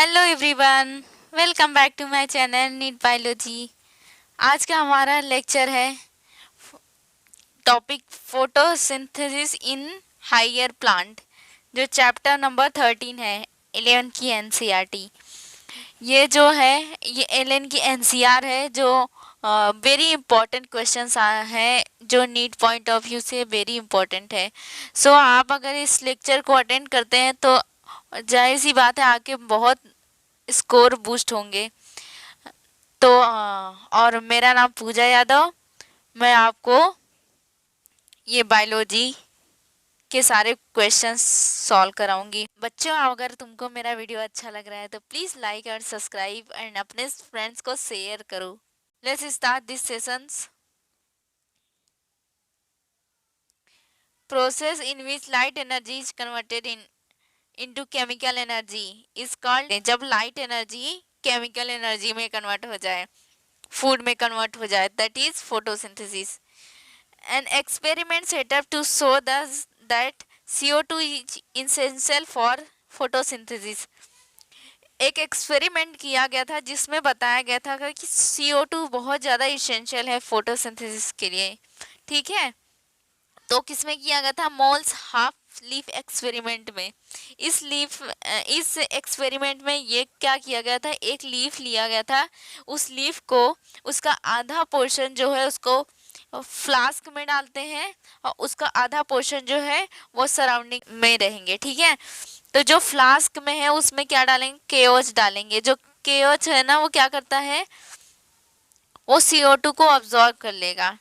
Hello everyone, welcome back to my channel NEET biology. आज का हमारा लेक्चर है topic photosynthesis in higher plant, जो चैप्टर नंबर 13 है 11 की एनसीईआरटी। ये जो है ये 11 की एनसीईआर है, जो वेरी इंपॉर्टेंट क्वेश्चंस हैं, जो नीट पॉइंट ऑफ व्यू से वेरी इंपॉर्टेंट है। सो आप अगर इस लेक्चर को अटेंड करते हैं तो जाहिर सी बात है आगे बहुत स्कोर बूस्ट होंगे। तो और मेरा नाम पूजा यादव, मैं आपको ये बायोलॉजी के सारे क्वेश्चंस सॉल्व कराऊंगी। बच्चों, अगर तुमको मेरा वीडियो अच्छा लग रहा है तो प्लीज़ लाइक और सब्सक्राइब एंड अपने फ्रेंड्स को शेयर करो। Let's start this sessions. Process in which light energy is converted into chemical energy is called, जब लाइट एनर्जी केमिकल एनर्जी में कन्वर्ट हो जाए, फूड में कन्वर्ट हो जाए, that is photosynthesis. An experiment setup to show that CO2 is essential for photosynthesis. एक experiment किया गया था जिसमें बताया गया था कि CO2 बहुत ज़्यादा इसेंशियल है फोटोसिंथेसिस के लिए। ठीक है, तो किसमें किया गया था? मोल्स हाफ लीफ एक्सपेरिमेंट में। इस एक्सपेरिमेंट में ये क्या किया गया था, एक लीफ लिया गया था, उस लीफ को, उसका आधा पोर्शन जो है उसको फ्लास्क में डालते हैं और उसका आधा पोर्शन जो है वो सराउंडिंग में रहेंगे। ठीक है, तो जो फ्लास्क में है उसमें क्या डालेंगे? केओच डालेंगे। जो केओच है ना, वो क्या करता है, वो CO2 को ऑब्जॉर्व कर लेगा।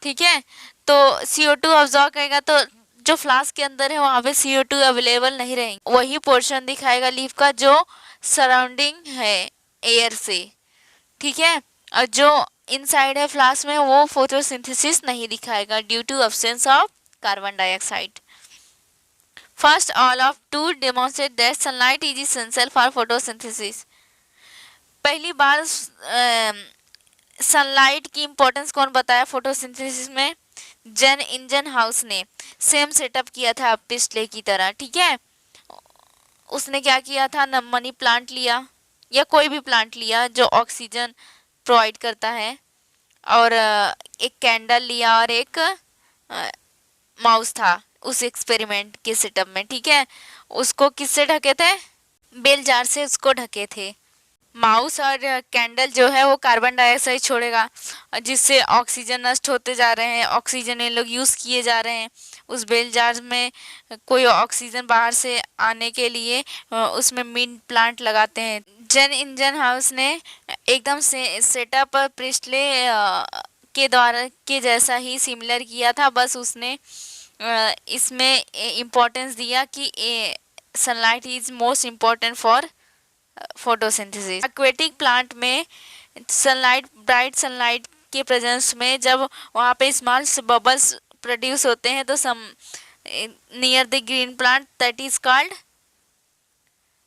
ठीक है, तो CO2 ऑब्जॉर्व करेगा तो जो फ्लास्क के अंदर है वहां पे CO2 अवेलेबल नहीं रहेंगे, वही पोर्शन दिखाएगा लीफ का जो सराउंडिंग है एयर से। ठीक है, और जो इनसाइड है फ्लास्क में वो फोटोसिंथेसिस नहीं दिखाएगा due to absence of carbon dioxide. First all of to demonstrate that sunlight is essential for photosynthesis. पहली बार सनलाइट की इंपॉर्टेंस कौन बताया फोटोसिंथेसिस में? जेन इंजन हाउस ने। सेम सेटअप किया था पिछले की तरह। ठीक है, उसने क्या किया था ना, मनी प्लांट लिया या कोई भी प्लांट लिया जो ऑक्सीजन प्रोवाइड करता है, और एक कैंडल लिया और एक माउस था उस एक्सपेरिमेंट के सेटअप में। ठीक है, उसको किससे ढके थे? बेल जार से उसको ढके थे। माउस और कैंडल जो है वो कार्बन डाइऑक्साइड छोड़ेगा, जिससे ऑक्सीजन नष्ट होते जा रहे हैं, ऑक्सीजन ये लोग यूज़ किए जा रहे हैं। उस बेल जार में कोई ऑक्सीजन बाहर से आने के लिए उसमें मिन प्लांट लगाते हैं। जेन इंजन हाउस ने एकदम से सेटअप प्रिस्टले के द्वारा के जैसा ही सिमिलर किया था, बस उसने इसमें इम्पोर्टेंस दिया कि sunlight is most important for photosynthesis. Aquatic plant में सनलाइट, ब्राइट सनलाइट के प्रेजेंस में जब वहाँ पे स्मॉल बबल्स प्रोड्यूस होते हैं तो some near the green plant, that is called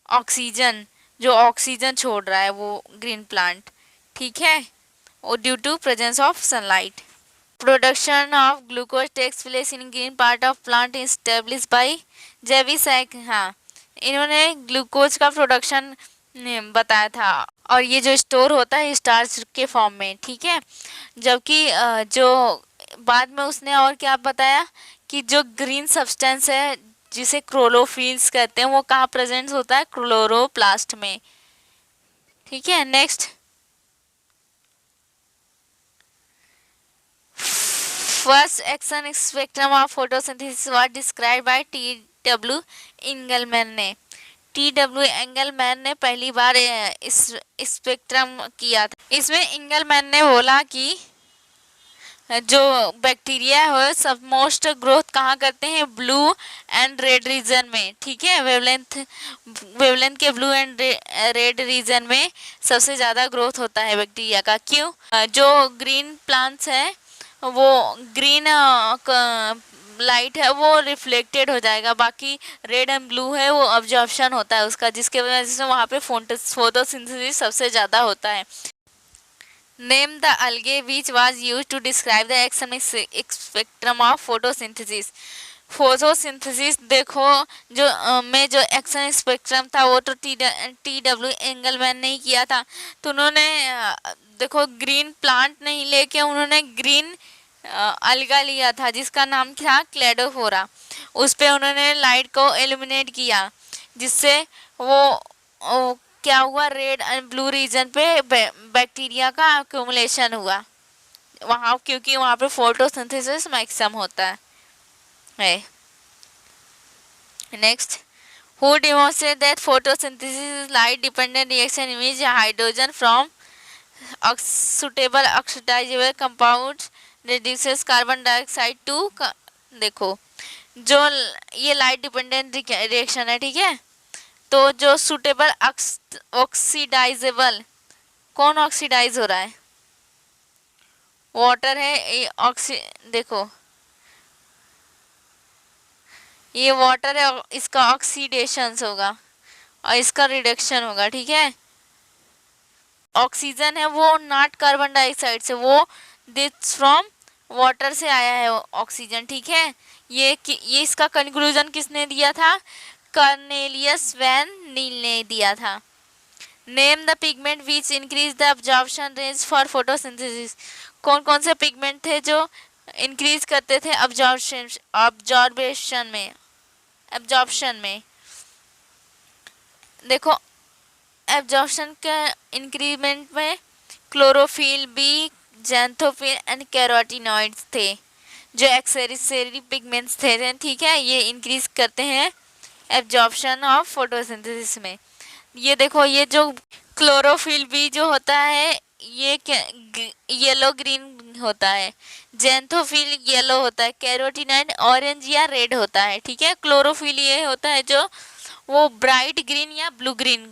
oxygen. जो ऑक्सीजन छोड़ रहा है वो ग्रीन प्लांट। ठीक है, और due to presence of sunlight. Production of glucose takes place in green part of plant establish by जेविसैक। हाँ, इन्होंने ग्लूकोज का प्रोडक्शन बताया था, और ये जो स्टोर होता है स्टार्च के फॉर्म में। ठीक है, जबकि जो बाद में उसने और क्या बताया कि जो ग्रीन सब्सटेंस है जिसे क्लोरोफिल्स कहते हैं वो कहाँ प्रेजेंट होता है? क्लोरोप्लास्ट में। ठीक है, next, first action spectrum of photosynthesis was described bye T.W. Engelmann ने। T.W. एंगलमैन ने पहली बार इस स्पेक्ट्रम किया था। इसमें एंगलमैन ने बोला कि जो बैक्टीरिया है सब मोस्ट ग्रोथ कहाँ करते हैं? ब्लू एंड रेड रीजन में। ठीक है, वेवलेंथ के ब्लू एंड रेड रीजन में सबसे ज़्यादा ग्रोथ होता है बैक्टीरिया का। क्यों? जो ग्रीन प्लांट्स है वो ग्रीन लाइट है वो रिफ्लेक्टेड हो जाएगा, बाकी रेड एंड ब्लू है वो ऑब्जॉर्प्शन होता है उसका, जिसके वजह से वहाँ पे फोटोसिंथेसिस सबसे ज़्यादा होता है। Name the algae which was used to describe the action spectrum of photosynthesis. Photosynthesis देखो जो में जो एक्शन स्पेक्ट्रम था वो तो TW एंगलमैन ने ही किया था। तो उन्होंने देखो ग्रीन प्लांट नहीं लेके उन्होंने ग्रीन अलगा लिया था जिसका नाम था क्लेडोफोरा। उस पे उन्होंने लाइट को एलिमिनेट किया जिससे वो क्या हुआ, रेड एंड ब्लू रीजन पे बैक्टीरिया का एक्यूमुलेशन हुआ वहाँ, क्योंकि वहाँ पे फोटोसिंथेसिस मैक्सिमम होता है। Next, who demonstrate that photosynthesis is light dependent reaction in which hydrogen from suitable oxidizable compounds reduces carbon dioxide to देखो जो ये लाइट डिपेंडेंट रिएक्शन है, ठीक है। तो जो सुटेबल ऑक्सीडाइजेबल, कौन ऑक्सीडाइज हो रहा है, वाटर है ये देखो ये वाटर है, इसका ऑक्सीडेशन होगा और इसका रिडक्शन होगा, ठीक है। ऑक्सीजन है वो नॉट कार्बन डाइऑक्साइड से, वो दिस फ्रॉम वाटर से आया है ऑक्सीजन, ठीक है। ये इसका कंक्लूजन किसने दिया था, कर्नेलियस वैन नील ने दिया था। Name the pigment which increase the absorption range for photosynthesis, कौन कौन से पिगमेंट थे जो इंक्रीज करते थे एब्जॉर्प्शन में देखो एब्जॉर्प्शन के इंक्रीमेंट में chlorophyll B, xanthophyll and carotenoids थे जो एक्सेसरी पिगमेंट्स थे, ठीक है। ये इंक्रीज करते हैं एब्जॉर्प्शन ऑफ फोटोसिंथेसिस में। ये देखो ये जो क्लोरोफिल बी जो होता है ये येलो ग्रीन होता है, जैंथोफिल येलो होता है, कैरोटिनॉइड ऑरेंज या रेड होता है, ठीक है। क्लोरोफिल ये होता है जो वो ब्राइट ग्रीन या ब्लू ग्रीन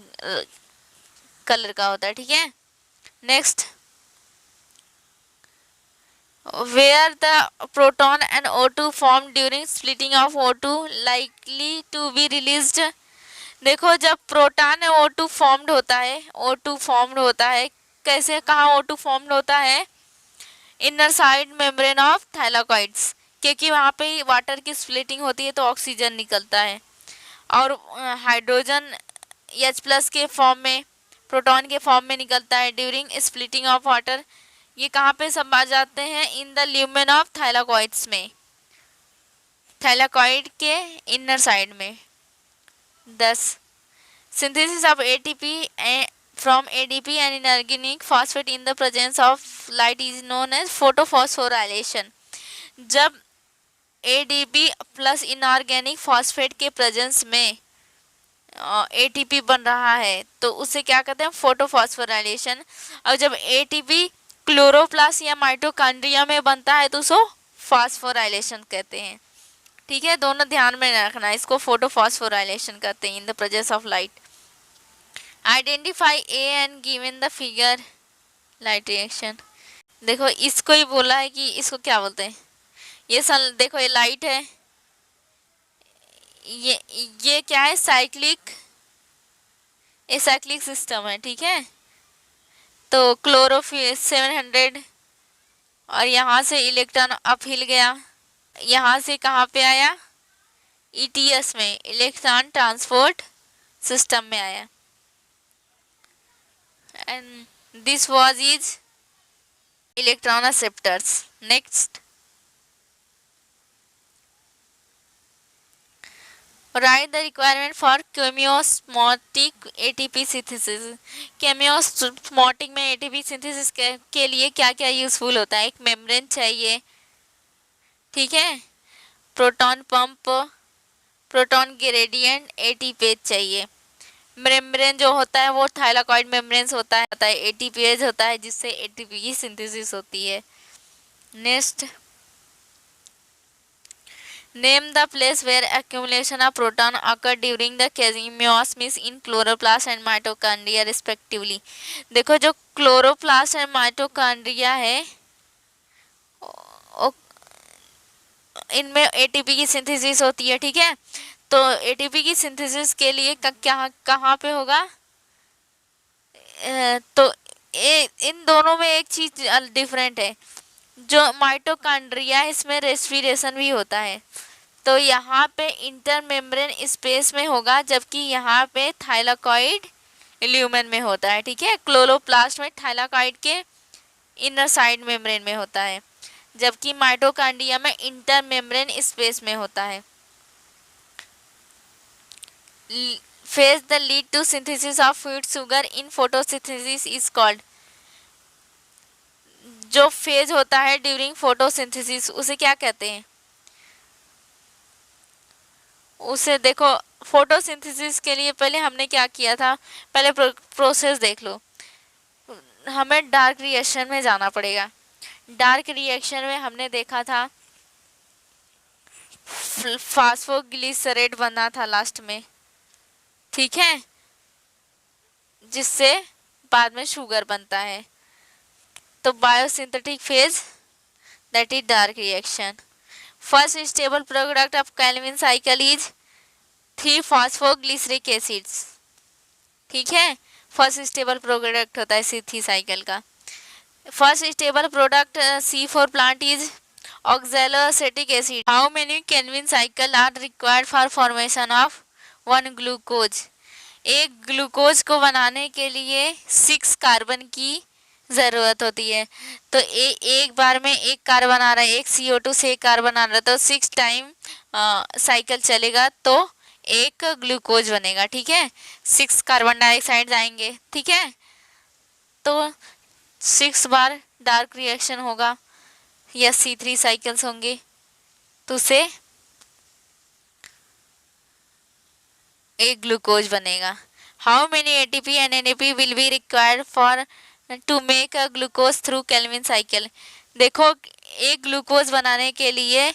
कलर का होता है, ठीक है। Next, where the proton and O2 formed during splitting of O2 likely to be released, देखो जब प्रोटॉन O2 फॉर्म्ड होता है, O2 फॉर्म्ड होता है कैसे, कहाँ O2 फॉर्म्ड होता है, inner side membrane of thylakoids, क्योंकि वहाँ पे वाटर की स्प्लिटिंग होती है तो ऑक्सीजन निकलता है और हाइड्रोजन H+ के फॉर्म में, प्रोटॉन के फॉर्म में निकलता है ड्यूरिंग स्प्लिटिंग ऑफ वाटर। ये कहाँ पे सब आ जाते हैं, in the lumen of thylakoids में, थाइलाकॉइड के इनर साइड में। 10 synthesis of ATP from ADP and inorganic phosphate in the presence of light is known as photophosphorylation। जब ADP प्लस इनऑर्गेनिक फॉस्फेट के प्रेजेंस में ATP बन रहा है तो उसे क्या कहते हैं, फोटोफॉस्फोराइलेशन। और जब ATP क्लोरोप्लास्ट या माइटोकॉन्ड्रिया में बनता है तो उसको फॉस्फोराइलेशन कहते हैं, ठीक है। दोनों ध्यान में रखना, इसको फोटोफॉस्फोराइलेशन कहते हैं in the presence of light. Identify A and given the figure light reaction, देखो इसको ही बोला है कि इसको क्या बोलते हैं, ये देखो ये लाइट है, ये क्या है, साइक्लिक सिस्टम है, ठीक है। तो क्लोरोफिल 700 और यहाँ से इलेक्ट्रॉन अप हिल गया, यहाँ से कहाँ पे आया, ETS में, इलेक्ट्रॉन ट्रांसपोर्ट सिस्टम में आया। And this was is electron acceptors. Next, write the requirement for chemiosmotic ATP synthesis। chemiosmotic में ATP synthesis के लिए क्या क्या यूजफुल होता है, एक मेम्ब्रेन चाहिए, ठीक है, proton pump, proton gradient, ATPase चाहिए। मेम्ब्रेन जो होता है वो थाइलाकॉइड मेम्ब्रेन होता है, ATPase होता है जिससे ATP की सिंथेसिस होती है। Next, name the place where accumulation of proton occur during the chemiosmosis in chloroplast and mitochondria respectively। देखो जो क्लोरोप्लास्ट एंड माइटोकॉन्ड्रिया है इनमें ATP की सिंथेसिस होती है, ठीक है। तो ATP की सिंथेसिस के लिए कहाँ पे होगा, तो इन दोनों में एक चीज डिफरेंट है, जो माइटोकॉन्ड्रिया है इसमें रेस्पिरेशन भी होता है, तो यहाँ पे इंटरमेम्ब्रेन स्पेस में होगा, जबकि यहाँ पे थाइलाकॉइड ल्यूमेन में होता है। ठीक है, क्लोरोप्लास्ट में थाइलाकॉइड के इनर साइड मेम्ब्रेन में होता है, जबकि माइटोकॉन्ड्रिया में इंटरमेम्ब्रेन स्पेस में होता है। Phase the lead to synthesis of food sugar in photosynthesis is called. जो फेज होता है ड्यूरिंग फोटोसिंथेसिस उसे क्या कहते हैं? उसे देखो, फोटोसिंथेसिस के लिए पहले हमने क्या किया था, पहले प्रोसेस देख लो। हमें डार्क रिएक्शन में जाना पड़ेगा। डार्क रिएक्शन में हमने देखा था फास्फोग्लिसरेट बना था लास्ट में, ठीक है, जिससे बाद में शुगर बनता है। तो biosynthetic phase that is dark reaction. First stable product of Calvin cycle is 3-फॉस्फोग्लिसरिक acids. ठीक है, फर्स्ट स्टेबल प्रोडक्ट होता है C3 साइकिल का। First stable product C4 plant is oxaloacetic acid. How many Calvin cycle are required for formation of 1 glucose. एक glucose को बनाने के लिए 6 कार्बन की ज़रूरत होती है। तो एक बार में एक कार्बन आ रहा है, एक CO2 से एक कार्बन आ रहा है, तो 6 टाइम साइकिल चलेगा तो एक ग्लूकोज बनेगा। ठीक है, 6 कार्बन डाइऑक्साइड आएंगे। ठीक है, तो 6 बार डार्क रिएक्शन होगा या C3 साइकिल्स होंगे, तो उसे एक ग्लूकोज बनेगा। How many ATP and NADP will be required for to make a glucose through Calvin cycle. देखो, एक ग्लूकोज बनाने के लिए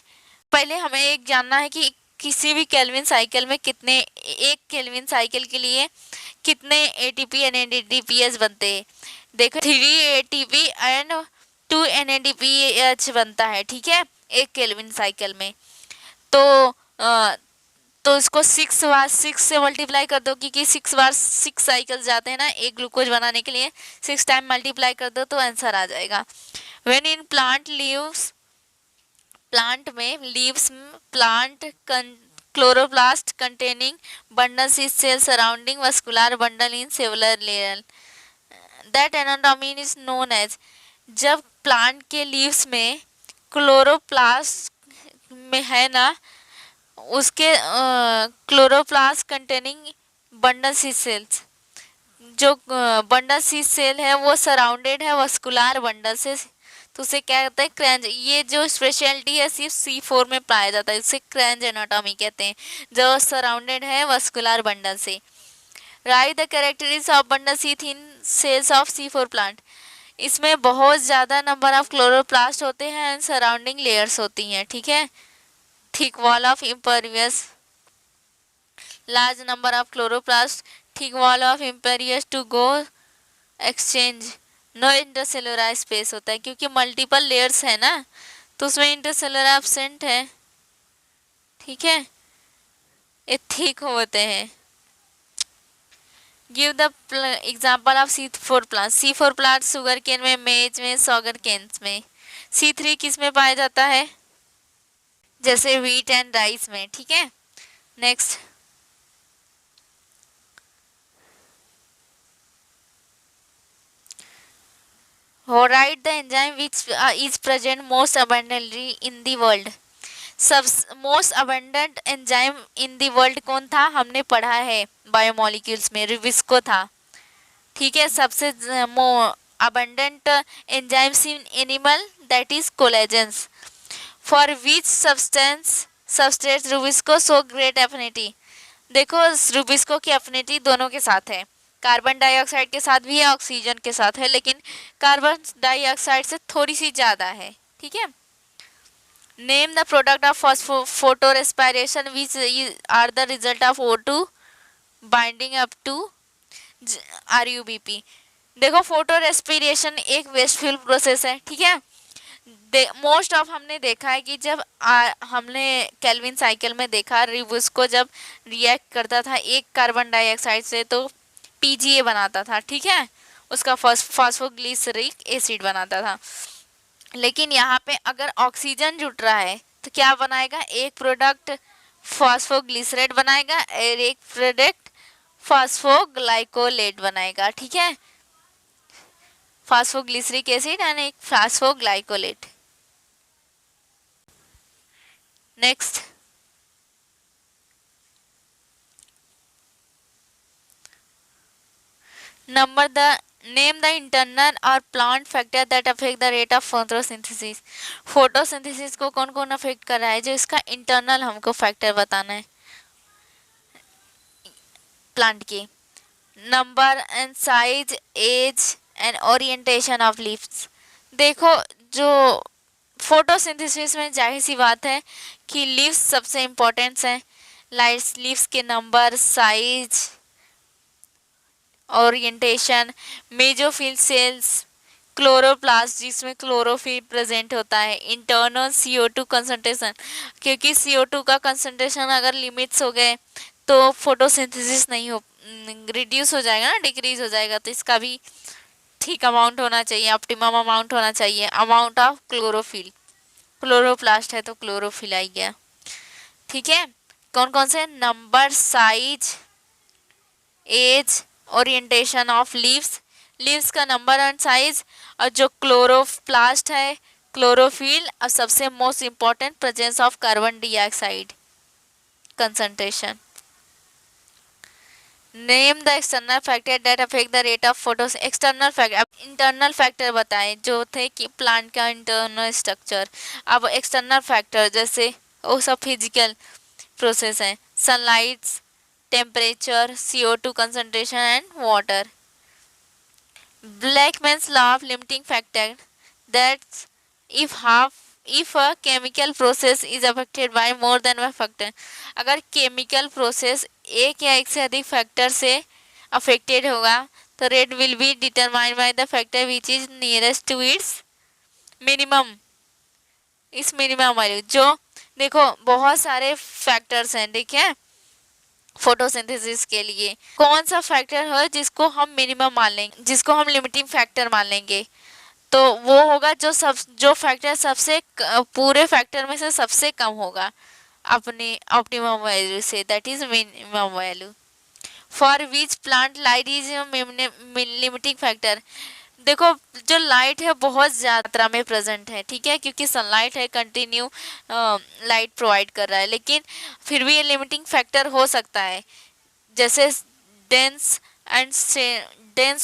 पहले हमें एक जानना है कि किसी भी केल्विन साइकिल में कितने, एक केल्विन साइकिल के लिए कितने ATP एंड NADPH बनते हैं। देखो 3 ATP एंड 2 NADPH बनता है। ठीक है, एक केल्विन साइकिल में। तो इसको 6 से मल्टीप्लाई कर दो, क्योंकि 6 बार 6 साइकिल जाते हैं ना एक ग्लूकोज बनाने के लिए। 6 टाइम मल्टीप्लाई कर दो तो आंसर आ जाएगा। When in plant leaves, plant में leaves, plant chloroplast containing bundles is cell surrounding vascular bundle in cellular layer that anatomy is known as. जब प्लांट के लीव्स में क्लोरोप्लास्ट में है ना, उसके chloroplast containing bundle sheath cells, जो bundle sheath cell है वो सराउंडेड है वस्कुलर बंडल से, तो उसे क्या कहते हैं? क्रेंज। ये जो स्पेशलिटी है सिर्फ C4 में पाया जाता है, इसे क्रेंज एनाटॉमी कहते हैं, जो सराउंडेड है वस्कुलर बंडल से। Right the characteristics of bundle sheath thin cells of C4 plant. इसमें बहुत ज़्यादा नंबर ऑफ क्लोरोप्लास्ट होते हैं एंड सराउंडिंग लेयर्स होती हैं। ठीक है, thick wall of impervious, large number of chloroplasts, thick wall of impervious to go exchange, no intercellular space होता है, क्योंकि मल्टीपल लेयर्स है ना, तो उसमें इंटरसेलुलर एब्सेंट है। ठीक है, ये थिक होते हैं। Give the example of C4 plant. C4 plant sugarcane में, मेज में, शुगर केन्स में। C3 किस में पाया जाता है? जैसे व्हीट एंड राइस में। ठीक है, next, write the enzyme which is present most abundantly in the world. सब most abundant enzyme in the world कौन था? हमने पढ़ा है बायोमोलिक्यूल्स में, रुबिस्को था। ठीक है, सबसे abundant enzymes in animal that is collagens. For which substance rubisco so great affinity. देखो, रुबिस्को की एफिनिटी दोनों के साथ है, कार्बन डाइऑक्साइड के साथ भी है, ऑक्सीजन के साथ है, लेकिन कार्बन डाइऑक्साइड से थोड़ी सी ज़्यादा है। ठीक है, name the product of photorespiration which are the result of O2 binding up to RUBP। देखो, फोटो रेस्पिरेशन एक वेस्टफुल प्रोसेस है। ठीक है, मोस्ट ऑफ हमने देखा है कि जब हमने केल्विन साइकिल में देखा, रुबिस्को जब रिएक्ट करता था एक कार्बन डाइऑक्साइड से तो PGA बनाता था। ठीक है, उसका फॉस्फोग्लिसरिक एसिड बनाता था। लेकिन यहाँ पे अगर ऑक्सीजन जुट रहा है तो क्या बनाएगा, एक प्रोडक्ट फॉस्फोग्लिसरेट बनाएगा और एक प्रोडक्ट फास्फोग्लाइकोलेट बनाएगा, ठीक है, फास्फोग्लिसरिक एसिड एंड एक phosphoglycolate. Next, number the name the internal और plant factor that affect the rate of photosynthesis. Photosynthesis को कौन कौन अफेक्ट कर रहा है, जो इसका इंटरनल हमको फैक्टर बताना है प्लांट के। Number and size, age and orientation of leaves. देखो, जो फोटोसिंथेसिस में जाहिर सी बात है कि लीव्स सबसे इम्पोर्टेंट है। लाइट्स, लीव्स के number, size, orientation, mesophyll cells, chloroplast जिसमें क्लोरोफिल प्रेजेंट होता है, इंटरनल CO2 कंसंट्रेशन, क्योंकि CO2 का कंसंट्रेशन अगर लिमिट्स हो गए तो फोटोसिंथेसिस नहीं हो, रिड्यूस हो जाएगा ना, डिक्रीज हो जाएगा, तो इसका भी ठीक अमाउंट होना चाहिए, ऑप्टिमम अमाउंट होना चाहिए। अमाउंट ऑफ क्लोरोफिल, क्लोरोप्लास्ट है तो क्लोरोफिल आई गया, ठीक है। कौन कौन से, number, size, age, orientation of leaves, leaves का नंबर एंड साइज, और जो क्लोरोप्लास्ट है, क्लोरोफिल, और सबसे most important presence of carbon dioxide concentration. Name the external factor that affect the rate of photos. External factor, internal factor बताएं जो थे कि प्लांट का इंटरनल स्ट्रक्चर। अब एक्सटर्नल फैक्टर जैसे वो सब फिजिकल प्रोसेस है, sunlight, temperature, CO2 concentration and water. Blackman's law of limiting factor that if a chemical process is affected by more than one factor, अगर केमिकल प्रोसेस एक या एक से अधिक फैक्टर से अफेक्टेड होगा तो rate will be determined by the factor which is nearest to its minimum, इस मिनिमम वैल्यू। जो देखो बहुत सारे फैक्टर्स हैं, देखिए फोटोसिंथेसिस के लिए कौन सा फैक्टर है जिसको हम मिनिमम मान लेंगे, जिसको हम लिमिटिंग फैक्टर मान लेंगे, तो वो होगा जो फैक्टर सबसे पूरे फैक्टर में से सबसे कम होगा अपने ऑप्टिमम वैल्यू से, that is minimum value. For which plant light is limiting factor. देखो, जो लाइट है बहुत ज़्यादा मात्रा में प्रेजेंट है, ठीक है, क्योंकि सनलाइट है, कंटिन्यू लाइट प्रोवाइड कर रहा है, लेकिन फिर भी ये लिमिटिंग फैक्टर हो सकता है, जैसे डेंस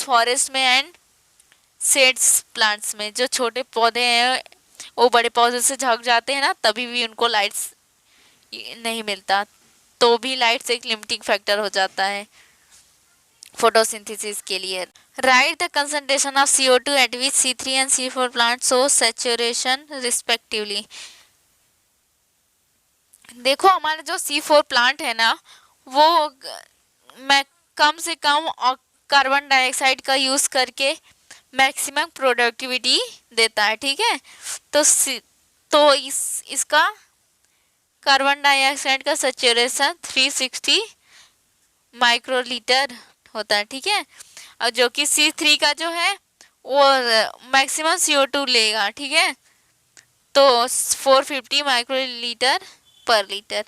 फॉरेस्ट में एंड शेड्स प्लांट्स में। जो छोटे पौधे हैं वो बड़े पौधे से झक जाते हैं ना, तभी भी उनको लाइट्स नहीं मिलता, तो भी लाइट्स एक लिमिटिंग फैक्टर हो जाता है फोटोसिंथेसिस के लिए। Right the concentration of CO2 eight which C3 and C4 plant show saturation respectively. देखो, हमारा जो C4 प्लांट है ना, वो मैं कम से कम कार्बन डाइऑक्साइड का यूज करके मैक्सिमम प्रोडक्टिविटी देता है, ठीक है। तो इसका कार्बन डाइऑक्साइड का सैचुरेशन 360 माइक्रोलीटर होता है, ठीक है, और जो कि C3 का जो है वो मैक्सिमम CO2 लेगा, ठीक है, तो 450 माइक्रोलीटर पर लीटर।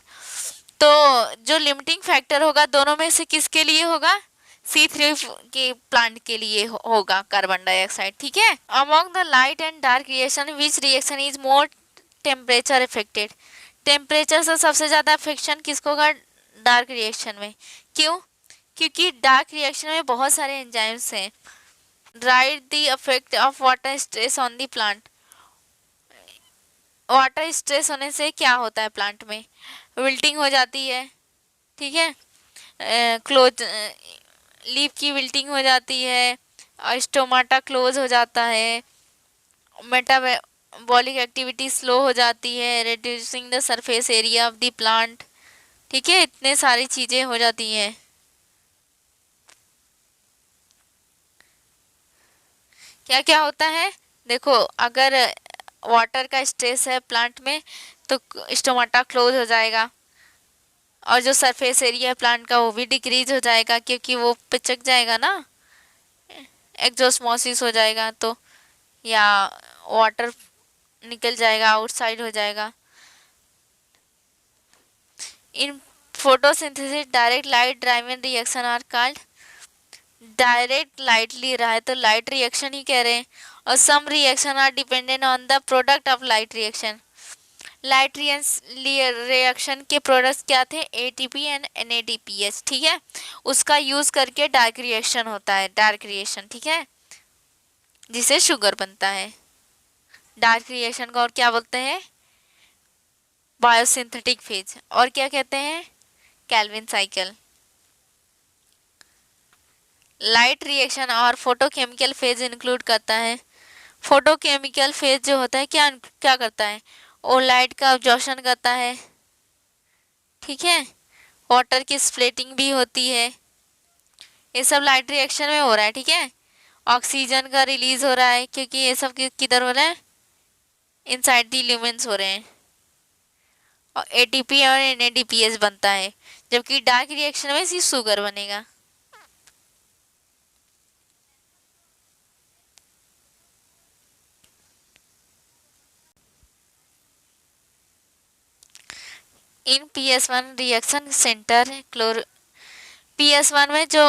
तो जो लिमिटिंग फैक्टर होगा दोनों में से किसके लिए होगा, C3 के प्लांट के लिए होगा कार्बन डाइऑक्साइड, ठीक है। Among the light and dark reaction which reaction is more temperature affected. Temperature से सबसे ज़्यादा अफेक्शन किसको होगा, डार्क रिएक्शन में। क्यों, क्योंकि डार्क रिएक्शन में बहुत सारे एंजाइम्स हैं। Right the effect of water stress on the plant. Water stress होने से क्या होता है प्लांट में, विल्टिंग हो जाती है, ठीक है, क्लोज लीफ की विल्टिंग हो जाती है, स्टोमाटा क्लोज हो जाता है, मेटाबॉलिक एक्टिविटी स्लो हो जाती है, reducing the surface area of the plant, ठीक है, इतने सारी चीज़ें हो जाती हैं। क्या क्या होता है, देखो, अगर वाटर का स्ट्रेस है प्लांट में तो स्टोमाटा क्लोज हो जाएगा, और जो सरफेस एरिया है प्लांट का वो भी डिक्रीज हो जाएगा, क्योंकि वो पिचक जाएगा ना, एक्जोस्मोसिस हो जाएगा, तो या वाटर निकल जाएगा, आउटसाइड हो जाएगा, in photosynthesis direct light driven reaction are called, direct light ले रहा है तो लाइट रिएक्शन ही कह रहे हैं, और some reaction are dependent on the product of light reaction. Light reaction के प्रोडक्ट्स क्या थे, एटीपी एंड एनएडीपीएच, ठीक है, उसका यूज करके डार्क रिएक्शन होता है, डार्क रिएक्शन, ठीक है, जिसे शुगर बनता है। डार्क रिएक्शन को और क्या बोलते हैं, बायोसिंथेटिक फेज, और क्या कहते हैं, केल्विन साइकिल। लाइट रिएक्शन और फोटोकेमिकल फेज इंक्लूड करता है। फोटोकेमिकल फेज जो होता है क्या क्या करता है, वो लाइट का अब्जॉर्प्शन करता है, ठीक है, वाटर की स्प्लिटिंग भी होती है, ये सब लाइट रिएक्शन में हो रहा है, ठीक है। ऑक्सीजन का रिलीज हो रहा है क्योंकि ये सब किधर हो रहा है, इनसाइड दी ल्यूमेंस हो रहे हैं, और एटीपी और एनएडीपीएस बनता है, जबकि डार्क रिएक्शन में सिर्फ शुगर बनेगा। इन PS1 रिएक्शन सेंटर क्लोर PS1 में जो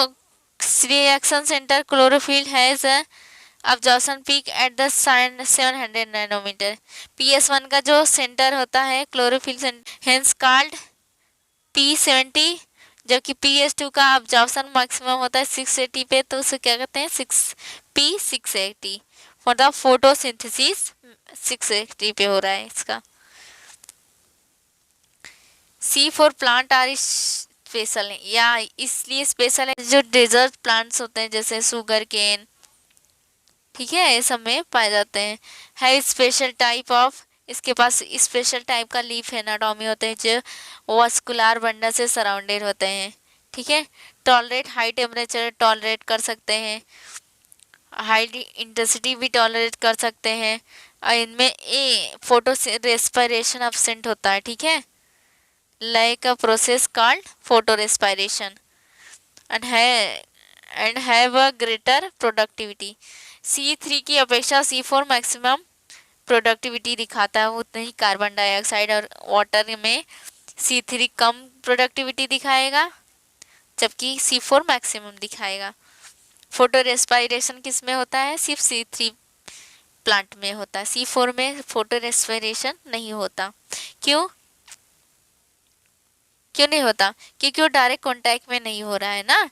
reaction centre chlorophyll has absorption peak at the 700 nanometre. PS1 का जो सेंटर होता है क्लोरोफिल हेंस कॉल्ड P70, जबकि PS2 का अब्जॉर्प्शन मैक्सिमम होता है 680 पे, तो उसे क्या कहते हैं, 6P680 फॉर द फोटोसिंथेसिस 680 पे हो रहा है इसका। C4 प्लांट आर स्पेशल है, या इसलिए स्पेशल है जो डेजर्ट प्लांट्स होते हैं जैसे शुगर केन, ठीक है, ये सब में पाए जाते हैं। है स्पेशल टाइप ऑफ, इसके पास स्पेशल टाइप का लीफ एनाटॉमी होते हैं जो वास्कुलर बंडल से सराउंडेड होते हैं, ठीक है। टॉलरेट हाई टेम्परेचर टॉलरेट कर सकते हैं, हाई इंटेंसिटी भी टॉलरेट कर सकते हैं, और इनमें ए फोटो रेस्पिरेशन एब्सेंट होता है, ठीक है, like a process called photorespiration, and have a greater productivity। C3 की अपेक्षा C4 मैक्सिमम प्रोडक्टिविटी दिखाता है, उतने ही कार्बन डाइऑक्साइड और वाटर में C3 कम प्रोडक्टिविटी दिखाएगा, जबकि C4 मैक्सिमम दिखाएगा। फोटो रेस्पिरेशन किस में होता है, सिर्फ C3 प्लांट में होता है, C4 में फोटो रेस्पिरेशन नहीं होता। क्यों क्यों नहीं होता, क्योंकि वो डायरेक्ट कांटेक्ट में नहीं हो रहा है ना,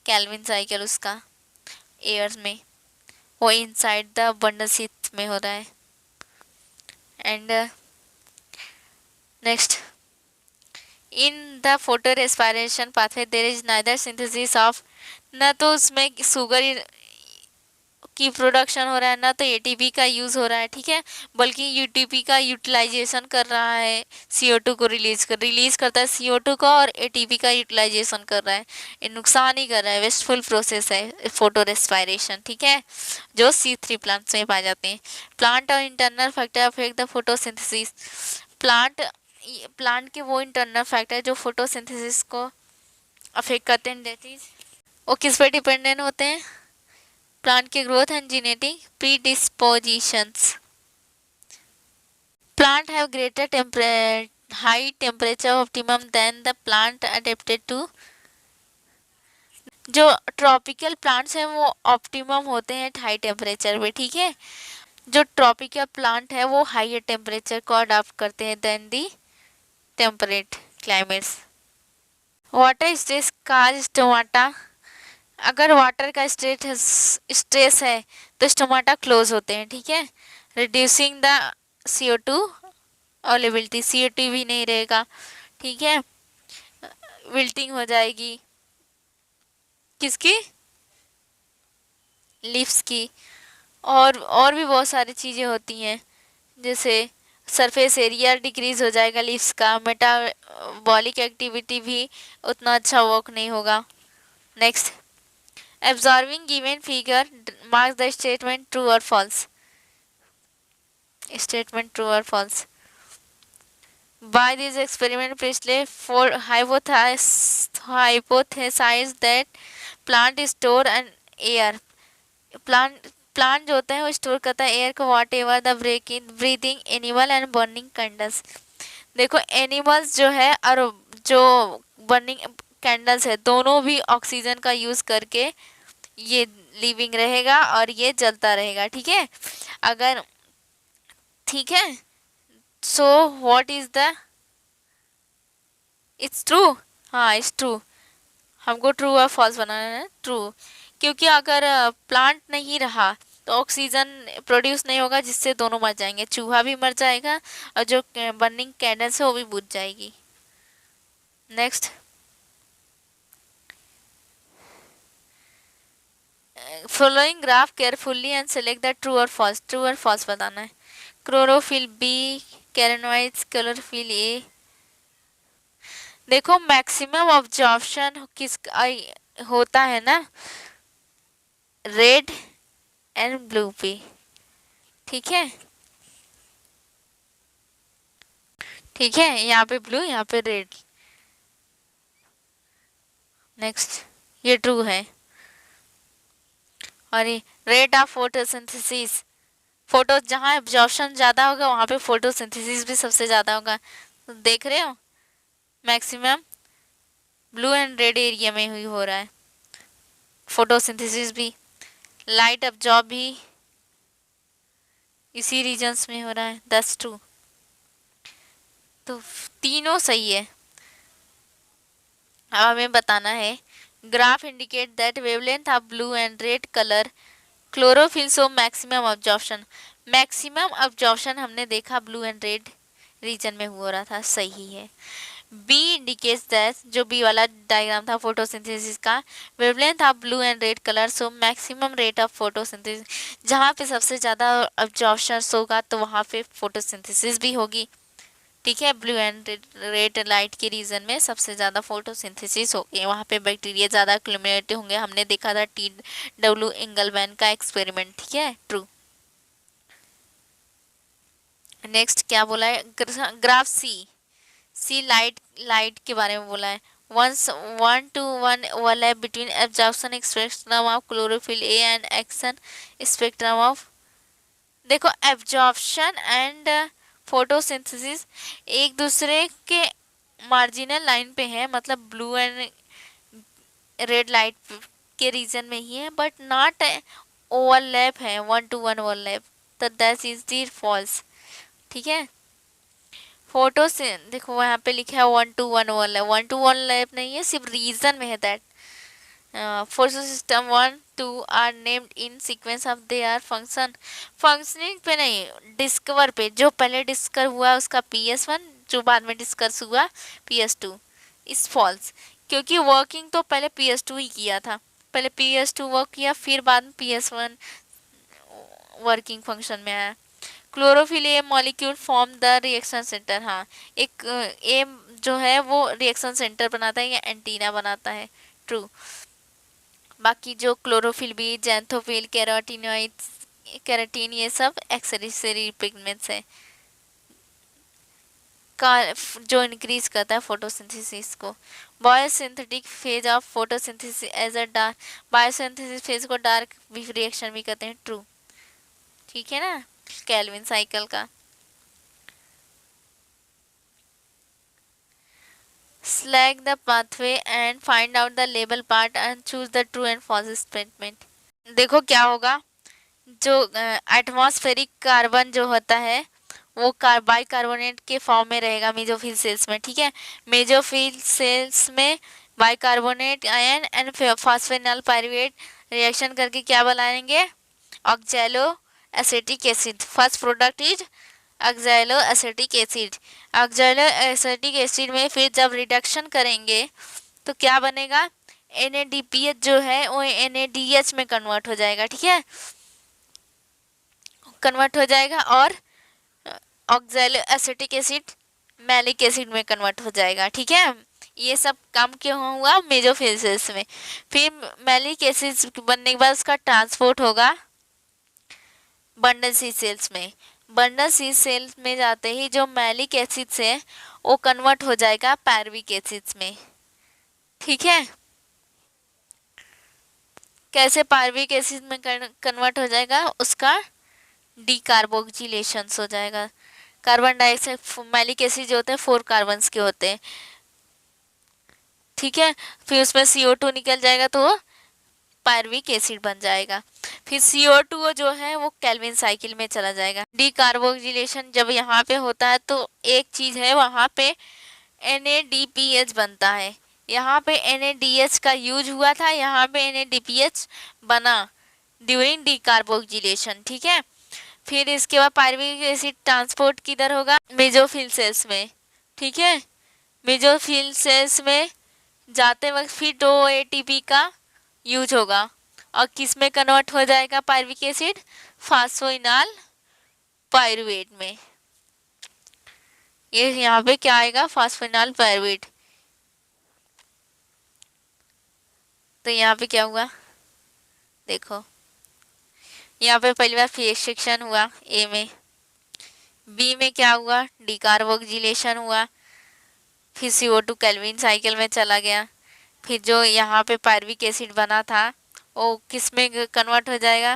केल्विन साइकिल उसका एयर में, वो इनसाइड द बंडल शीथ में हो रहा है। And next, in the photorespiration pathway there is neither synthesis of, ना तो उसमें शुगर की प्रोडक्शन हो रहा है, ना तो एटीपी का यूज़ हो रहा है, ठीक है, बल्कि यूटीपी का यूटिलाइजेशन कर रहा है, CO2 को रिलीज करता है CO2 को, और एटीपी का यूटिलाइजेशन कर रहा है, ये नुकसान ही कर रहा है, वेस्टफुल प्रोसेस है फोटो रेस्पिरेशन, ठीक है, जो C3 प्लांट्स में पाए जाते हैं। प्लांट और internal factor affect the photosynthesis, plant के वो इंटरनल फैक्टर जो फोटोसिंथेसिस को अफेक्ट करते हैं, दैट इज वो किस पर डिपेंडेंट होते हैं, प्लांट के growth and genetic predispositions. Plant have greater high temperature optimum than the plant adapted to, जो ट्रॉपिकल प्लांट्स हैं वो ऑप्टिमम होते हैं हाई टेम्परेचर पे, ठीक है, जो ट्रॉपिकल प्लांट है वो हाई टेम्परेचर को अडॉप्ट करते हैं देन दी टेम्परेट क्लाइमेट्स। वाटर स्ट्रेस काज स्टोमाटा, अगर वाटर का स्ट्रेस है तो स्टोमाटा क्लोज होते हैं, ठीक है, reducing the CO2 availability, CO2 भी नहीं रहेगा, ठीक है, विल्टिंग हो जाएगी किसकी, लीव्स की, और भी बहुत सारी चीज़ें होती हैं, जैसे सरफेस एरिया डिक्रीज हो जाएगा लीव्स का, मेटाबॉलिक एक्टिविटी भी उतना अच्छा वर्क नहीं होगा। Next, absorbing given figure marks the statement true or false, statement true or false। By this experiment Priestley for hypothesized that plant store and air, plant जो होता है वो स्टोर करता है एयर को, what ever the breathing animal and burning candles. देखो animals जो है और जो बर्निंग कैंडल्स है दोनों भी ऑक्सीजन का यूज करके ये लिविंग रहेगा और ये जलता रहेगा, ठीक है। अगर ठीक है, so what is the, it's true, हाँ इट्स ट्रू। हमको ट्रू और फॉल्स बनाना है, ट्रू। क्योंकि अगर प्लांट नहीं रहा तो ऑक्सीजन प्रोड्यूस नहीं होगा, जिससे दोनों मर जाएंगे, चूहा भी मर जाएगा और जो बर्निंग कैंडल्स है वो भी बुझ जाएगी। Next, following graph carefully and select the true और फॉल्स, ट्रू और फॉल्स बताना है। Chlorophyll B, कैरेनोइड्स, chlorophyll A. देखो मैक्सिमम ऑब्जॉर्प्शन किस होता है ना, रेड एंड ब्लू पे, ठीक है, ठीक है, यहाँ पे ब्लू, यहाँ पे रेड। नेक्स्ट, ये ट्रू है। और ये रेट ऑफ फोटोसिंथेसिस, फोटो जहाँ एब्जॉर्प्शन ज़्यादा होगा वहाँ पे फोटोसिंथेसिस भी सबसे ज़्यादा होगा, तो देख रहे हो maximum blue and red area में ही हो रहा है फोटोसिंथेसिस भी, लाइट अब्जॉर्ब भी इसी रीजन्स में हो रहा है, दैट्स ट्रू। तो तीनों सही है। अब हमें बताना है, graph indicate that wavelength of blue and red colour chlorophyll so maximum absorption, maximum absorption हमने देखा ब्लू एंड रेड रीजन में हो रहा था, सही है। बी इंडिकेट्स दैट, जो बी वाला डायग्राम था फोटोसिंथेसिस का, wavelength of blue and red colour so maximum rate of photosynthesis, जहाँ पे सबसे ज़्यादा अब्जॉर्प्शन होगा तो वहाँ पे फोटोसिंथेसिस भी होगी, ठीक है। ब्लू एंड रेड लाइट के रीजन में सबसे ज़्यादा फोटोसिंथेसिस होगी, वहाँ पे बैक्टीरिया ज़्यादा एक्यूमुलेट होंगे, हमने देखा था TW एंगलमैन का एक्सपेरिमेंट, ठीक है, ट्रू। नेक्स्ट क्या बोला है, ग्राफ सी लाइट के बारे में बोला है, 1:1 overlap between absorption spectrum of chlorophyll A and action spectrum of, देखो एब्जॉर्प्शन एंड फोटोसिंथेसिस एक दूसरे के मार्जिनल लाइन पे है, मतलब ब्लू एंड रेड लाइट के रीजन में ही है, बट नॉट ओवरलैप है, 1:1 ओवरलैप, तो दैट इज द फॉल्स, ठीक है। फोटो से देखो वहाँ पे लिखा है 1:1 ओवरलैप, 1:1 लैप नहीं है, सिर्फ रीजन में है that. Photosystem 1-2 are named in sequence of they are functioning पे नहीं, डिस्कवर पे, जो पहले डिस्कवर हुआ उसका PS1, जो बाद में डिस्कस हुआ PS2 इज फॉल्स, क्योंकि वर्किंग तो पहले PS2 ही किया था, पहले PS2 वर्क किया फिर बाद में PS1 वर्किंग फंक्शन में आया। Chlorophyll A molecule form the reaction centre, हाँ एक ए जो है वो रिएक्शन सेंटर बनाता है या एंटीना बनाता है, ट्रू। बाकी जो क्लोरोफिल भी, जैंथोफिल, कैरोटिनॉइड्स, कैराटीन, ये सब एक्सेसरी पिगमेंट्स है का जो इंक्रीज करता है फोटोसिंथेसिस को। Biosynthetic phase of photosynthesis as a dark, biosynthesis phase को डार्क रिएक्शन भी कहते हैं, ट्रू, ठीक है ना, केल्विन साइकिल का। Select the pathway and find out the label part and choose the true and false statement। देखो क्या होगा, जो एटमॉस्फेरिक कार्बन जो होता है वो बाइकार्बोनेट के फॉर्म में रहेगा मेसोफिल सेल्स में, ठीक है। मेसोफिल सेल्स में bicarbonate ion and phosphoenol pyruvate reaction करके क्या बनाएंगे, oxalo acetic acid, first product is oxalo acetic acid. Oxalo acetic acid में फिर जब रिडक्शन करेंगे तो क्या बनेगा, NADPH जो है वो NADH में कन्वर्ट हो जाएगा, ठीक है, कन्वर्ट हो जाएगा, और oxalo acetic acid malic acid में कन्वर्ट हो जाएगा, ठीक है। ये सब काम क्यों हुआ, मेसोफिल सेल्स में। फिर मैलिक एसिड बनने के बाद उसका ट्रांसपोर्ट होगा बंडल सी सेल्स में, बंडल सी सेल्स में जाते ही जो मैलिक एसिड से वो कन्वर्ट हो जाएगा पायरुविक एसिड्स में, ठीक है। कैसे पायरुविक एसिड में कन्वर्ट हो जाएगा, उसका डीकार्बोक्सिलेशन हो जाएगा। कार्बन डाइऑक्साइड, मैलिक एसिड जो होते हैं 4 कार्बन्स के होते हैं, ठीक है। फिर उसमें CO2 निकल जाएगा तो वो पायरुविक एसिड बन जाएगा। फिर CO2 जो है वो केल्विन साइकिल में चला जाएगा। डीकार्बोक्सिलेशन जब यहाँ पे होता है तो एक चीज है, वहां पे NADPH बनता है। यहाँ पे NADH का यूज हुआ था, यहाँ पे NADPH बना ड्यूरिंग डीकार्बोक्सिलेशन। ठीक है। फिर इसके बाद पायरुविक एसिड ट्रांसपोर्ट किधर होगा? मेसोफिल सेल्स में। ठीक है। मेसोफिल सेल्स में जाते वक्त फिर 2 ATP का यूज होगा और किस में कन्वर्ट हो जाएगा पायरुविक एसिड? फास्फोइनॉल पायरुवेट में। ये यहाँ पे क्या आएगा? फास्फोइनॉल पायरुवेट। तो यहाँ पे क्या हुआ देखो, यहाँ पे पहली बार फिक्सेशन हुआ ए में, बी में क्या हुआ? डीकार्बोक्सिलेशन हुआ, फिर CO2 केल्विन साइकिल में चला गया, फिर जो यहाँ पे पायरुविक एसिड बना था वो किस में कन्वर्ट हो जाएगा?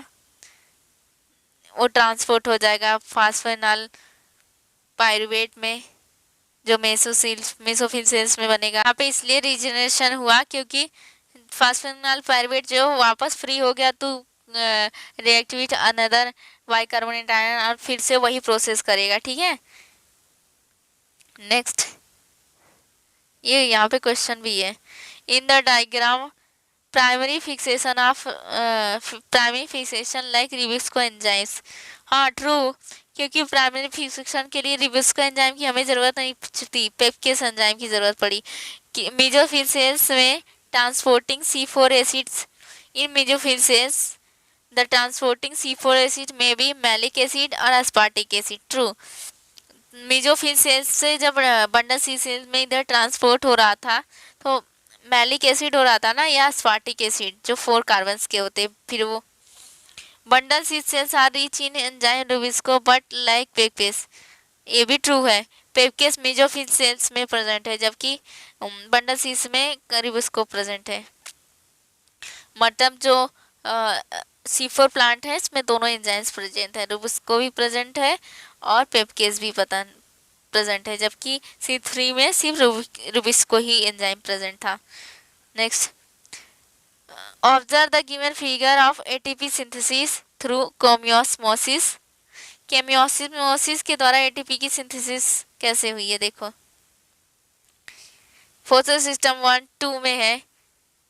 वो ट्रांसपोर्ट हो जाएगा फास्फोइनॉल पायरुवेट में, जो मेसोफिल सेल्स में बनेगा। यहाँ पे इसलिए रीजनरेशन हुआ क्योंकि फास्फोइनॉल पायरुवेट जो वापस फ्री हो गया तो react with another bicarbonate ion और फिर से वही प्रोसेस करेगा। ठीक है। नेक्स्ट, ये यहाँ पे क्वेश्चन भी है। In the diagram primary fixation like rubisco enzymes. हाँ ट्रू, क्योंकि प्राइमरी फिक्सेशन के लिए रिबिस्को एंजाइम की हमें जरूरत नहीं थी, पेप्केस एंजाइम की जरूरत पड़ी। मेसोफिल सेल्स में transporting C4 acids, in mesophyll cells the transporting C4 acid में बी मैलिक एसिड और aspartic acid. True, mesophyll cells से जब बंडल सी सेल में इधर ट्रांसपोर्ट हो रहा था तो मैलिक एसिड हो रहा था ना, या एस्पार्टिक एसिड जो 4 कार्बन्स के होते। फिर वो bundle sheath cells are rich in enzyme rubisco but like PEPcase. ये भी ट्रू है, पेप्केस मेसोफिल सेल्स में प्रेजेंट है जबकि बंडल सीस में रुबिस्को प्रेजेंट है। मतलब जो C4 प्लांट है इसमें दोनों एंजाइम्स प्रेजेंट है, रुबिस्को भी प्रेजेंट है और पेप्केस भी प्रेजेंट है, जबकि C3 में सिर्फ रुबिस्को ही एंजाइम प्रेजेंट था। Next, observe the given figure of ATP synthesis through chemiosmosis. Chemiosmosis के द्वारा ATP की सिंथेसिस कैसे हुई है देखो। फोटो सिस्टम 1-2 में है,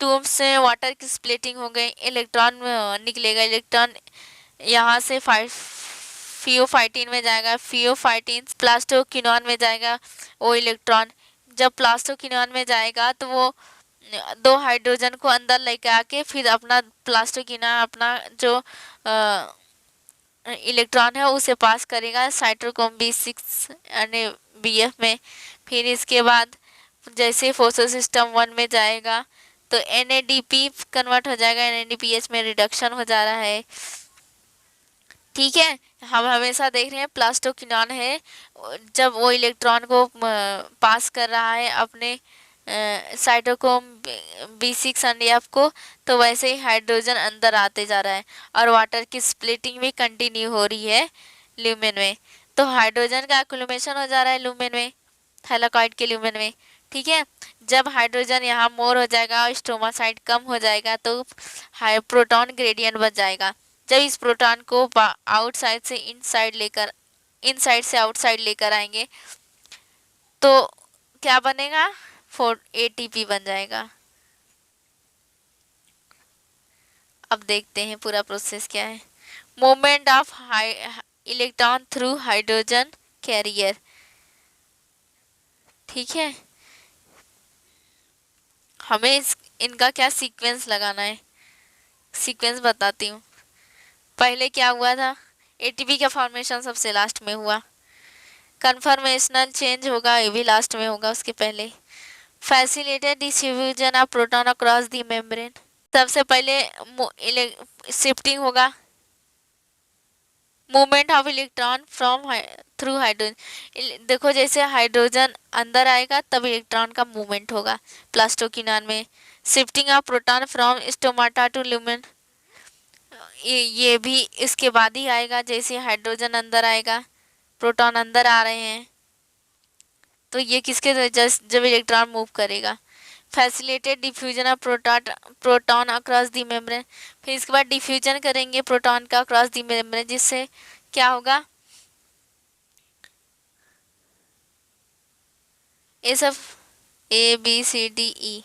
2 से वाटर की स्प्लिटिंग हो गई, इलेक्ट्रॉन निकलेगा, इलेक्ट्रॉन यहाँ से फियोफाइटिन में जाएगा, फियोफाइटिन प्लास्टोक्विनोन में जाएगा। वो इलेक्ट्रॉन जब प्लास्टोक्विनोन में जाएगा तो वो 2 हाइड्रोजन को अंदर लेके आके फिर अपना प्लास्टोक्विनोन अपना जो इलेक्ट्रॉन है उसे पास करेगा साइटोक्रोम B6 यानी BF में। फिर इसके बाद जैसे फोटो सिस्टम 1 में जाएगा तो NADP कन्वर्ट हो जाएगा, NADPH में रिडक्शन हो जा रहा है। ठीक है। हम हमेशा देख रहे हैं प्लास्टोक्विनोन है, जब वो इलेक्ट्रॉन को पास कर रहा है अपने साइटोक्रोम B6 एंड F को, तो वैसे ही हाइड्रोजन अंदर आते जा रहा है और वाटर की स्प्लिटिंग भी कंटिन्यू हो रही है ल्यूमेन में। तो हाइड्रोजन का एक्युमुलेशन हो जा रहा है ल्यूमेन में, थैलाकॉइड के ल्यूमेन में। ठीक है। जब हाइड्रोजन यहाँ मोर हो जाएगा और स्टोमासाइड कम हो जाएगा तो प्रोटॉन ग्रेडियंट बन जाएगा। जब इस प्रोटॉन को आउटसाइड से इनसाइड से आउटसाइड लेकर आएंगे तो क्या बनेगा? 4 ATP बन जाएगा। अब देखते हैं पूरा प्रोसेस क्या है। Movement of electron through hydrogen carrier. ठीक है। हमें इनका क्या सीक्वेंस लगाना है, सीक्वेंस बताती हूँ। पहले क्या हुआ था? ATP का फॉर्मेशन सबसे लास्ट में हुआ, कन्फर्मेशनल चेंज होगा ये भी लास्ट में होगा उसके पहले। Facilitated distribution of proton across the membrane, सबसे पहले शिफ्टिंग होगा, movement of electron from through hydrogen. देखो जैसे हाइड्रोजन अंदर आएगा तब इलेक्ट्रॉन का मूवमेंट होगा प्लास्टोक्विनोन में। Shifting of proton from stomata to lumen, ये भी इसके बाद ही आएगा, जैसे हाइड्रोजन अंदर आएगा प्रोटॉन अंदर आ रहे हैं तो ये किसके जब इलेक्ट्रॉन मूव करेगा। Facilitate diffusion of proton across the membrane. फिर इसके बाद डिफ्यूजन करेंगे प्रोटॉन का अक्रॉस दी मेम्ब्रेन, जिससे क्या होगा, ये सब ABCDE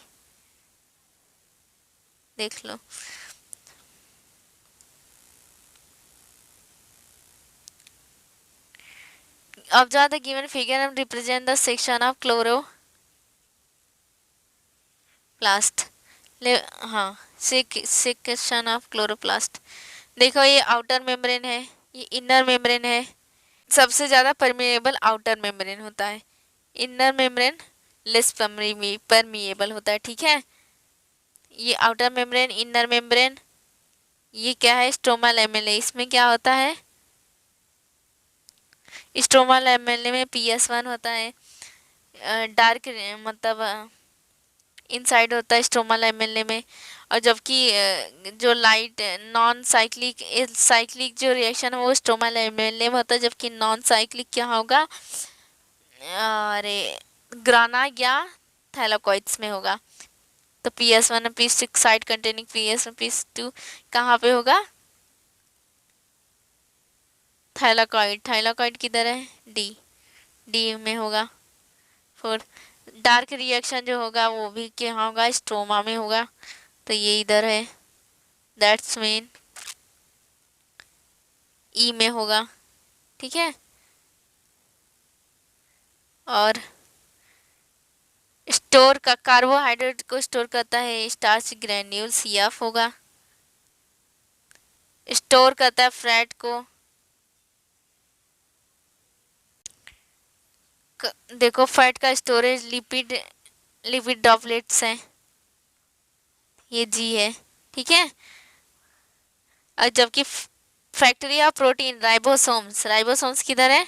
देख लो। Observe the given figure and represent the section of chloroplast। हाँ, सेक्शन ऑफ क्लोरोप्लास्ट। देखो ये आउटर मेम्ब्रेन है, ये इनर मेम्ब्रेन है। सबसे ज़्यादा परमिएबल आउटर मेम्ब्रेन होता है, इनर मेम्ब्रेन लेस परमिएबल होता है, ठीक है। ये आउटर मेम्ब्रेन, इनर मेम्ब्रेन, ये क्या है, स्ट्रोमा लैमेला। इसमें क्या होता है, स्ट्रोमा लैमेला में PS1 होता है, डार्क मतलब इनसाइड होता है स्ट्रोमा लैमेला में। और जबकि जो लाइट नॉन साइक्लिक जो रिएक्शन है वो स्ट्रोमा लैमेला में होता है, जबकि नॉन साइक्लिक क्या होगा, अरे ग्राना या थैलाकोइड्स में होगा। तो PS1 और PS6 side containing PS1 PS2 कहाँ पे होगा, थाइलाकॉइड किधर है, डी में होगा। फिर डार्क रिएक्शन जो होगा वो भी क्या होगा, स्ट्रोमा में होगा, तो ये इधर है, दैट्स मीन ई में होगा, ठीक है। और स्टोर का कार्बोहाइड्रेट को स्टोर करता है स्टार्च ग्रैन्यूल, CF होगा। स्टोर करता है फैट को, देखो फैट का स्टोरेज लिपिड ड्रॉपलेट्स हैं, ये G है, ठीक है। और जबकि फैक्ट्री ऑफ प्रोटीन राइबोसोम्स किधर है,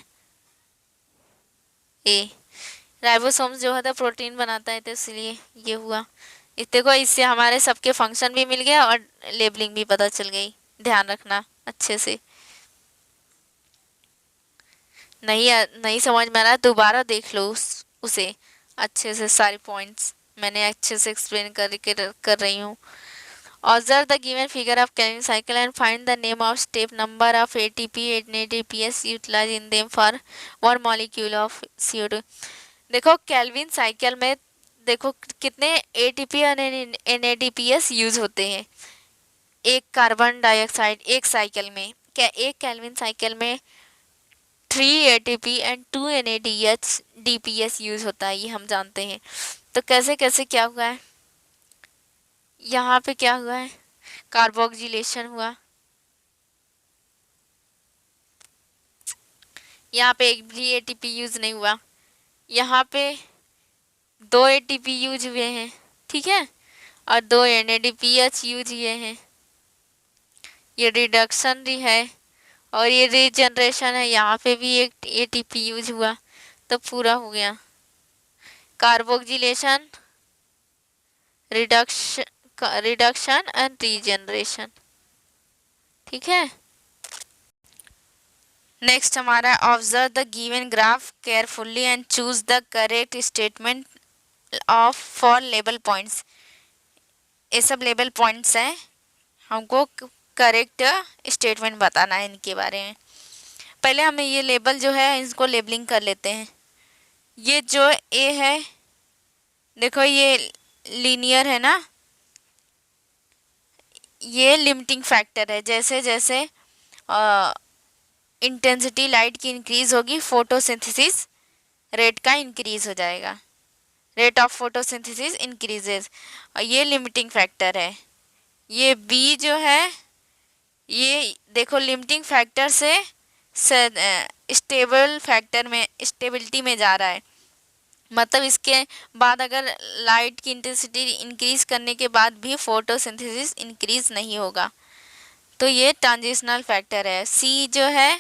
ए। राइबोसोम्स जो होता है प्रोटीन बनाता है, तो इसलिए ये हुआ। देखो इससे हमारे सबके फंक्शन भी मिल गया और लेबलिंग भी पता चल गई। ध्यान रखना अच्छे से, नहीं समझ में आ रहा दोबारा देख लो उसे अच्छे से, सारे पॉइंट्स मैंने अच्छे से एक्सप्लेन कर रही हूँ। Observe the given figure of Calvin cycle and find the name of step number of ATP and NADPS utilized in them for 1 molecule of CO2। देखो कैल्विन साइकिल में देखो कितने ATP और NADPS यूज होते हैं एक कार्बन डाइऑक्साइड एक cycle में। क्या एक कैल्विन साइकिल में 3 ATP एंड 2 NADPS यूज होता है, ये हम जानते हैं। तो कैसे कैसे क्या हुआ है, यहाँ पे क्या हुआ है, कार्बोक्सिलेशन हुआ, यहाँ पे एक भी ATP यूज नहीं हुआ, यहाँ पे 2 ATP यूज हुए हैं, ठीक है, और 2 NADPH यूज हुए हैं। ये रिडक्शन भी है और ये रीजनरेशन है, यहाँ पे भी एक ATP यूज हुआ, तो पूरा हो गया कार्बोक्सिलेशन, रिडक्शन एंड रीजनरेशन, ठीक है। नेक्स्ट हमारा observe the given graph carefully and choose the correct statement of for label points. ये सब लेबल पॉइंट्स हैं, हमको करेक्ट स्टेटमेंट बताना है इनके बारे में। पहले हमें ये लेबल जो है इसको लेबलिंग कर लेते हैं। ये जो ए है देखो ये लीनियर है ना, ये लिमिटिंग फैक्टर है, जैसे जैसे इंटेंसिटी लाइट की इंक्रीज होगी फोटोसिंथेसिस रेट का इंक्रीज हो जाएगा, रेट ऑफ फोटोसिंथेसिस इंक्रीजेस, और ये लिमिटिंग फैक्टर है। ये बी जो है ये देखो लिमिटिंग फैक्टर से स्टेबिलिटी में जा रहा है, मतलब इसके बाद अगर लाइट की इंटेंसिटी इंक्रीज करने के बाद भी फोटोसिंथेसिस इंक्रीज नहीं होगा, तो ये ट्रांजिशनल फैक्टर है। सी जो है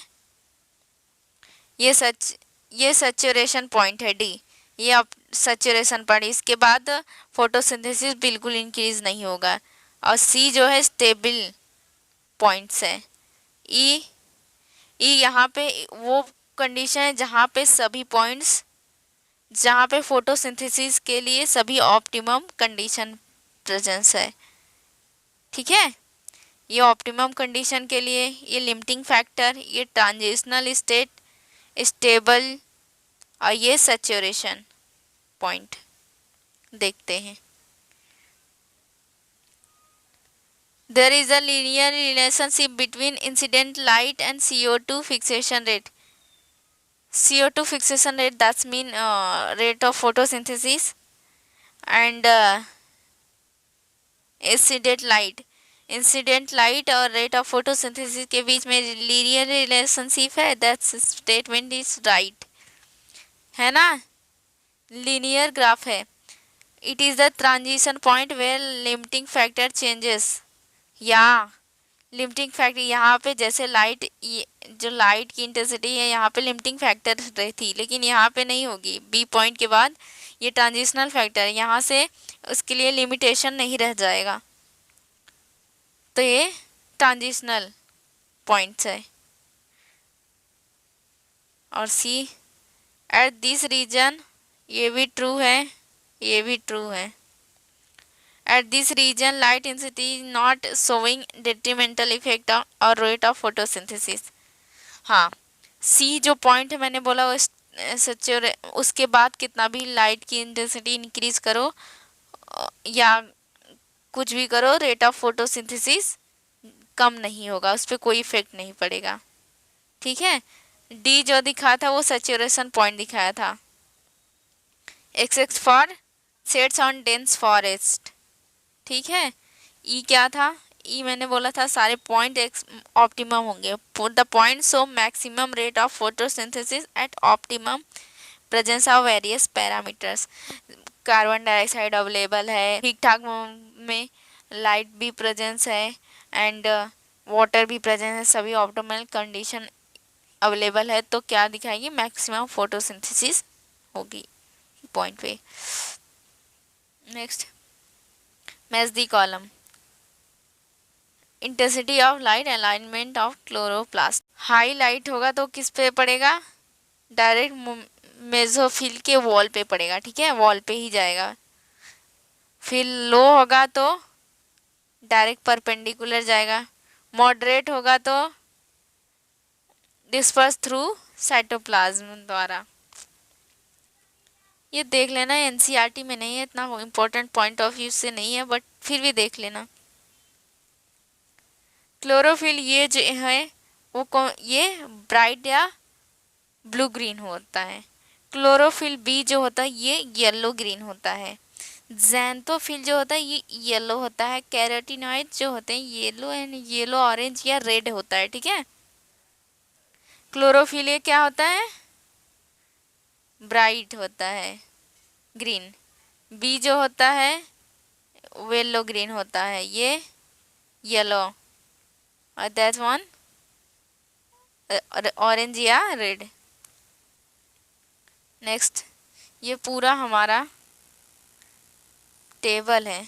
ये सैचुरेशन पॉइंट है, डी ये अब सैचुरेशन पॉइंट, इसके बाद फोटोसिंथेसिस बिल्कुल इंक्रीज नहीं होगा, और सी जो है स्टेबल पॉइंट्स है। ई यहाँ पे वो कंडीशन है जहाँ पे सभी पॉइंट्स जहाँ पे फोटोसिंथेसिस के लिए सभी ऑप्टिमम कंडीशन प्रेजेंस है। ठीक है, ये ऑप्टिमम कंडीशन के लिए, ये लिमिटिंग फैक्टर, ये ट्रांजिशनल स्टेट, स्टेबल, और ये सैचुरेशन पॉइंट देखते हैं। There is a linear relationship between incident light and CO2 fixation rate. CO2 fixation rate, that's mean rate of photosynthesis, and incident light और rate of photosynthesis के बीच में linear relationship है। That's statement is right, है ना, linear graph है। It is the transition point where limiting factor changes, या limiting factor यहाँ पे जैसे लाइट, जो लाइट की इंटेंसिटी है यहाँ पे लिमिटिंग फैक्टर रहती, लेकिन यहाँ पे नहीं होगी। बी पॉइंट के बाद ये ट्रांजिशनल फैक्टर, यहाँ से उसके लिए लिमिटेशन नहीं रह जाएगा, तो ये ट्रांजिशनल पॉइंट्स है। और सी एट दिस रीजन, ये भी ट्रू है, ये भी ट्रू है। At this region light intensity not showing detrimental effect और रेट ऑफ फोटोसिंथेसिस। हाँ, सी जो पॉइंट मैंने बोला वो उसके बाद कितना भी लाइट की इंटेंसिटी इंक्रीज करो या कुछ भी करो, रेट ऑफ फोटोसिंथेसिस कम नहीं होगा, उस पर कोई इफेक्ट नहीं पड़ेगा। ठीक है, डी जो दिखाया था वो सैचुरेशन पॉइंट दिखाया था। XX for shades on dense forest. ठीक है, ई क्या था, ई मैंने बोला था सारे पॉइंट ऑप्टिमम होंगे। The point show maximum rate of photosynthesis at optimum presence of various parameters. Carbon dioxide available है, ठीक ठाक में लाइट भी प्रेजेंस है, एंड वाटर भी प्रेजेंस है, सभी ऑप्टिमल कंडीशन अवेलेबल है, तो क्या दिखाएगी, मैक्सिमम फोटोसिंथेसिस होगी पॉइंट पे। Next, match the column. Intensity of light, alignment of chloroplast. High light होगा तो किस पे पड़ेगा, डायरेक्ट मेसोफिल के वॉल पे पड़ेगा। ठीक है, वॉल पे ही जाएगा। फिर लो होगा तो डायरेक्ट परपेंडिकुलर जाएगा। मॉडरेट होगा तो डिस्पर्स थ्रू साइटोप्लाज्म द्वारा। ये देख लेना, एनसीईआरटी में नहीं है, इतना इम्पोर्टेंट पॉइंट ऑफ व्यू से नहीं है, बट फिर भी देख लेना। क्लोरोफिल ये जो है वो ये ब्राइट या ब्लू ग्रीन होता है। क्लोरोफिल बी जो होता है ये येलो ग्रीन होता है। ज़ैंथोफिल जो होता है ये येलो होता है। कैरोटीनॉइड जो होते हैं येलो एंड येलो ऑरेंज या रेड होता है। ठीक है, क्लोरोफिल ये क्या होता है, ब्राइट होता है, ग्रीन। बी जो होता है येलो ग्रीन होता है, ये येलो, और दैट वन ऑरेंज या रेड। नेक्स्ट, ये पूरा हमारा टेबल है।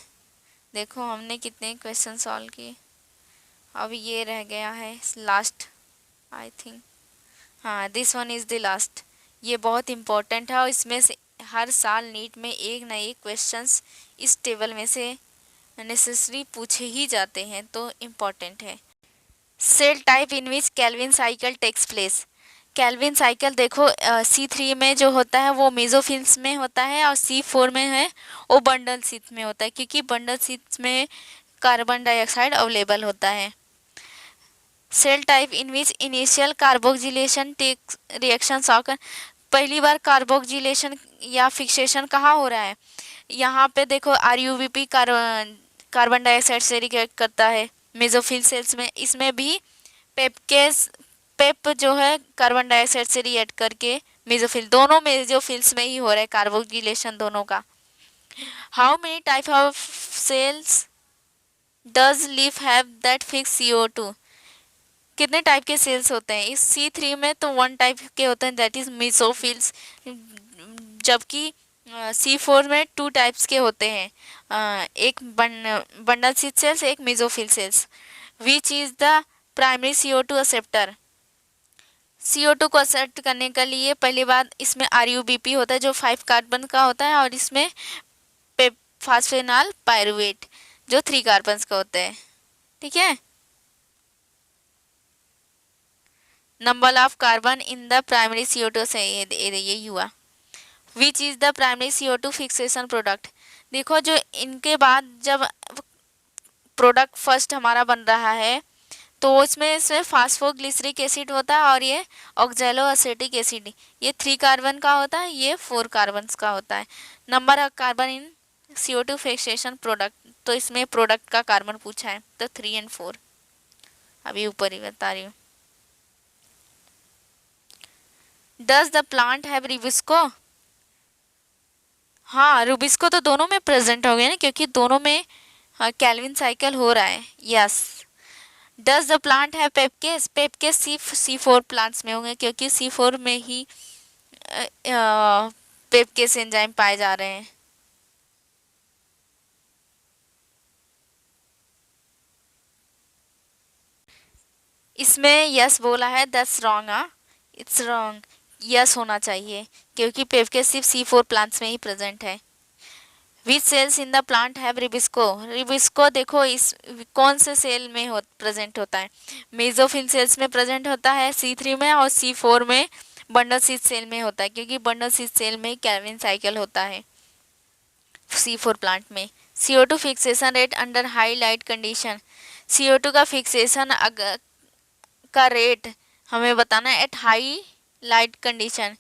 देखो हमने कितने क्वेश्चन सॉल्व किए। अब ये रह गया है लास्ट, आई थिंक, हाँ this one is the last. ये बहुत इम्पोर्टेंट है और इसमें से हर साल नीट में एक ना एक क्वेश्चंस इस टेबल में से नेसेसरी पूछे ही जाते हैं, तो इम्पोर्टेंट है। Cell type in which Calvin cycle takes place. Calvin cycle देखो C3 में जो होता है वो मेसोफिल्स में होता है और C4 में है वो बंडल शीथ में होता है, क्योंकि बंडल शीथ में कार्बन डाइऑक्साइड अवेलेबल होता है। Cell type in which initial carboxylation takes reactions occur. पहली बार कार्बोक्सिलेशन या फिक्सेशन कहाँ हो रहा है, यहाँ पे देखो RUBP कार्बन डाइऑक्साइड से रिएक्ट करता है मेसोफिल सेल्स में। इसमें भी पेप जो है कार्बन डाइऑक्साइड से रिएक्ट करके मेसोफिल, दोनों मेसोफिल्स में ही हो रहा है कार्बोक्सिलेशन दोनों का। How many type of cells does leaf have that fix CO2। कितने टाइप के सेल्स होते हैं इस C3 में, तो 1 टाइप के होते हैं दैट इज मेसोफिल्स, जबकि C4 में 2 टाइप्स के होते हैं, एक बंडल शीथ सेल्स, एक mesophyll cells. Which is the primary CO2 acceptor. CO2 को एक्सेप्ट करने के लिए पहली बात इसमें RUBP होता है जो 5 कार्बन का होता है, और इसमें फास्फेनॉल पायरुवेट जो 3 कार्बन का होता है। ठीक है, number of carbon in the primary CO2 से यही हुआ। Which is the primary CO2 fixation product. देखो जो इनके बाद जब प्रोडक्ट फर्स्ट हमारा बन रहा है तो इसमें फास्फोग्लिसरिक एसिड होता है और ये ऑक्जेलो एसिटिक एसिड, ये 3 कार्बन का होता है, ये 4 कार्बन का होता है। Number of carbon in CO2 fixation product, तो इसमें प्रोडक्ट का कार्बन पूछा है तो 3 और 4, अभी ऊपर ही बता रही हूँ। Does the plant have Rubisco. हाँ, रुबिस्को तो दोनों में प्रेजेंट हो गया ना, क्योंकि दोनों में केल्विन साइकिल हो रहा है। Yes. Does the plant have PEPcase. PEPcase C4 plants में होंगे, क्योंकि C4 में ही पेपकेस एंजाइम पाए जा रहे हैं। इसमें यस बोला है, that's wrong. It's wrong, yes होना चाहिए, क्योंकि पेपकेस सिर्फ C4 प्लांट्स में ही प्रेजेंट है। Which cells in the plant have rubisco. Rubisco देखो इस कौन से सेल में प्रेजेंट होता है, मेसोफिल सेल्स में प्रेजेंट होता है C3 में, और C4 में बंडल सीट सेल में होता है, क्योंकि बंडल सीट सेल में केल्विन साइकिल होता है C4 प्लांट में। CO2 fixation rate under high light condition. CO2 का फिक्सेशन का रेट हमें बताना है एट हाई लाइट कंडीशन,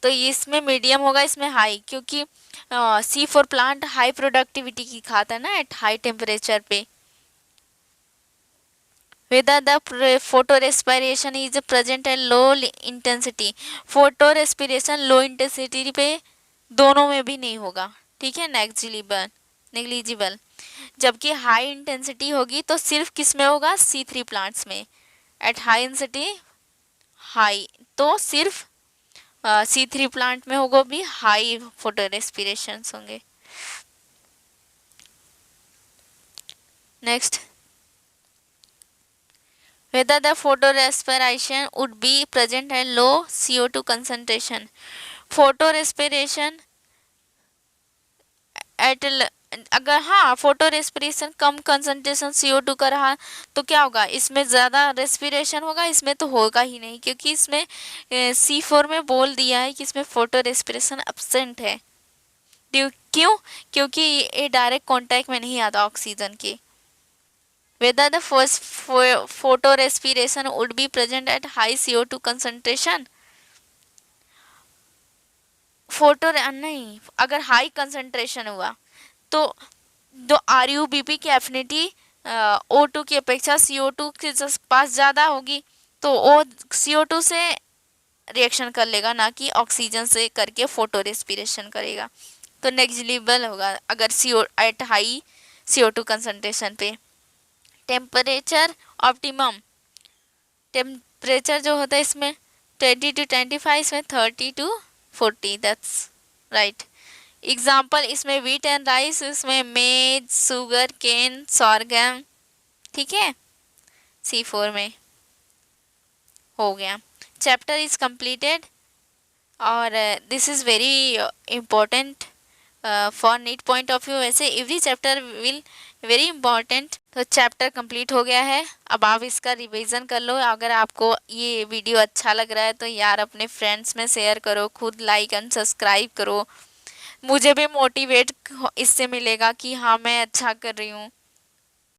तो इसमें मीडियम होगा, इसमें हाई, क्योंकि C4 प्लांट हाई प्रोडक्टिविटी की खाता है ना एट हाई टेम्परेचर पे। Whether the photo respiration is present at low intensity. Photo respiration low intensity पे दोनों में भी नहीं होगा, ठीक है, नेग्लिजिबल। जबकि हाई इंटेंसिटी होगी तो सिर्फ किस में होगा, C3 प्लांट्स में। एट हाई इंटेंसिटी हाई तो सिर्फ C3 प्लांट में होगा, भी हाई फोटो रेस्पिरेशन होंगे। Next, whether the photorespiration would be present at low CO2 concentration. photorespiration at अगर हाँ फोटो रेस्पिरेशन कम कंसंट्रेशन CO2 का रहा तो क्या होगा, इसमें ज़्यादा रेस्पिरेशन होगा, इसमें तो होगा ही नहीं, क्योंकि इसमें C4 में बोल दिया है कि इसमें फोटो रेस्पिरेशन एब्सेंट है। क्यों, क्योंकि ये डायरेक्ट कांटेक्ट में नहीं आता ऑक्सीजन के। Whether the first photorespiration would be present at high CO2 concentration. Photo नहीं, अगर हाई कंसंट्रेशन हुआ तो जो RUBP की एफिनिटी O2 की अपेक्षा CO2 के पास ज़्यादा होगी, तो वो CO2 से रिएक्शन कर लेगा, ना कि ऑक्सीजन से करके फोटो रेस्पिरेशन करेगा, तो नेग्लिजिबल होगा अगर एट हाई CO2 कंसंट्रेशन पे। टेम्परेचर ऑप्टिमम, टेम्परेचर जो होता है इसमें 20 to 25, इसमें 30 to 40, दैट्स राइट। एग्जाम्पल इसमें व्हीट एंड राइस, इसमें मेज, शुगर केन, सॉर्गम, ठीक है, C4 में हो गया। चैप्टर इज कंप्लीटेड, और this is very important for NEET point of view. वैसे every chapter will very important. तो चैप्टर कंप्लीट हो गया है, अब आप इसका रिवीजन कर लो। अगर आपको ये वीडियो अच्छा लग रहा है तो यार अपने फ्रेंड्स में शेयर करो, खुद लाइक एंड सब्सक्राइब करो, मुझे भी मोटिवेट इससे मिलेगा कि हाँ मैं अच्छा कर रही हूँ।